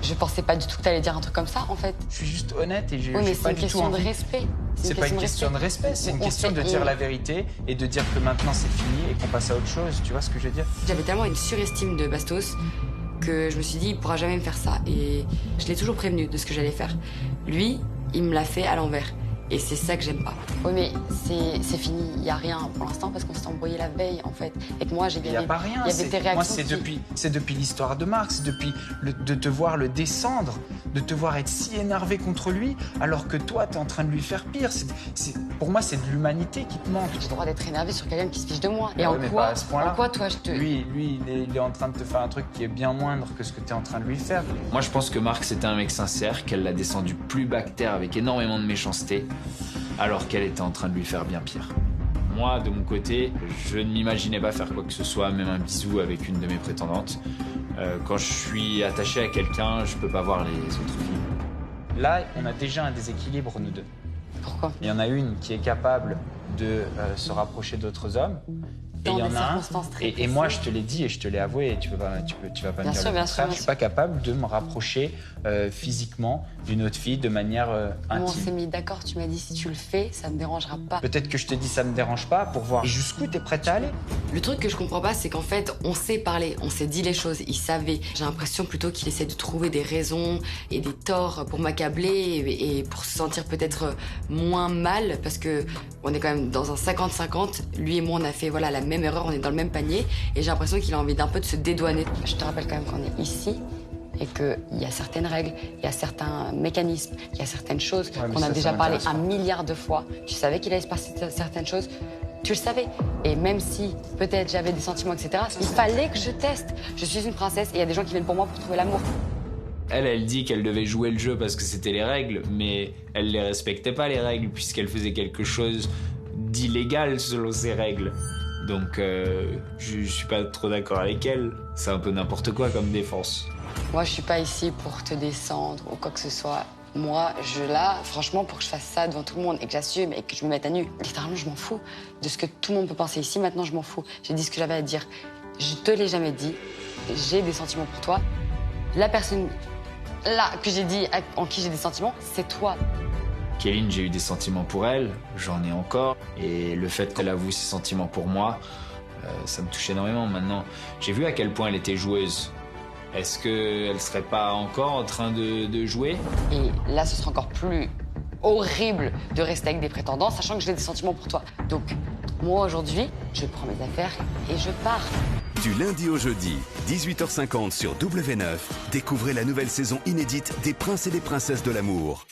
Je pensais pas du tout que t'allais dire un truc comme ça, en fait. Je suis juste honnête et Oui, j'ai mais pas c'est une du tout question de envie. respect. C'est pas une question de respect, c'est une question de dire la vérité et de dire que maintenant c'est fini et qu'on passe à autre chose. Tu vois ce que je veux dire? J'avais tellement une surestime de Bastos que je me suis dit, il pourra jamais me faire ça. Et je l'ai toujours prévenu de ce que j'allais faire. Lui, il me l'a fait à l'envers. Et c'est ça que j'aime pas. Oui, mais c'est fini. Il y a rien pour l'instant parce qu'on s'est embrouillé la veille, en fait. Et que moi, j'ai Il n'y a pas rien. Il y avait tes réactions. Moi, c'est depuis l'histoire de Marc, c'est depuis de te voir le descendre, de te voir être si énervé contre lui, alors que toi, tu es en train de lui faire pire. Pour moi, c'est de l'humanité qui te manque. J'ai le droit d'être énervé sur quelqu'un qui se fiche de moi. Et Ah en ouais, mais pas à ce point-là. quoi, toi, je te... Lui, il est en train de te faire un truc qui est bien moindre que ce que tu es en train de lui faire. Moi, je pense que Marc, c'était un mec sincère, qu'elle l'a descendu plus bas que terre avec énormément de méchanceté, alors qu'elle était en train de lui faire bien pire. Moi, de mon côté, je ne m'imaginais pas faire quoi que ce soit, même un bisou avec une de mes prétendantes. Quand je suis attaché à quelqu'un, je peux pas voir les autres filles. Là, on a déjà un déséquilibre, nous deux. Pourquoi? Il y en a une qui est capable de se rapprocher d'autres hommes. Et il y en a un. Et moi, je te l'ai dit et je te l'ai avoué, et tu vas pas me dire le contraire. Je suis pas capable de me rapprocher physiquement d'une autre fille de manière intime. On s'est mis d'accord, tu m'as dit si tu le fais, ça me dérangera pas. Peut-être que je t'ai dit ça me dérange pas pour voir jusqu'où t'es prête à aller. Le truc que je comprends pas, c'est qu'en fait, on s'est parlé, on s'est dit les choses, il savait. J'ai l'impression plutôt qu'il essaie de trouver des raisons et des torts pour m'accabler et pour se sentir peut-être moins mal, parce que on est quand même dans un 50-50. Lui et moi, on a fait voilà la même erreur, on est dans le même panier, et j'ai l'impression qu'il a envie d'un peu de se dédouaner. Je te rappelle quand même qu'on est ici et qu'il y a certaines règles, il y a certains mécanismes, il y a certaines choses qu'on a déjà parlé un milliard de fois. Tu savais qu'il allait se passer certaines choses, tu le savais. Et même si peut-être j'avais des sentiments, etc., il fallait que je teste. Je suis une princesse et il y a des gens qui viennent pour moi pour trouver l'amour. Elle dit qu'elle devait jouer le jeu parce que c'était les règles, mais elle les respectait pas les règles puisqu'elle faisait quelque chose d'illégal selon ces règles. Donc je suis pas trop d'accord avec elle. C'est un peu n'importe quoi comme défense. Moi, je suis pas ici pour te descendre ou quoi que ce soit. Moi, là, franchement, pour que je fasse ça devant tout le monde et que j'assume et que je me mette à nu, littéralement, je m'en fous de ce que tout le monde peut penser ici. Maintenant, je m'en fous. J'ai dit ce que j'avais à dire. Je te l'ai jamais dit. J'ai des sentiments pour toi. La personne là que j'ai dit en qui j'ai des sentiments, c'est toi. Kéline, j'ai eu des sentiments pour elle, j'en ai encore. Et le fait qu'elle avoue ses sentiments pour moi, ça me touche énormément maintenant. J'ai vu à quel point elle était joueuse. Est-ce qu'elle serait pas encore en train de jouer? Et là, ce sera encore plus horrible de rester avec des prétendants, sachant que j'ai des sentiments pour toi. Donc, moi, aujourd'hui, je prends mes affaires et je pars. Du lundi au jeudi, 18h50 sur W9, découvrez la nouvelle saison inédite des Princes et des Princesses de l'amour.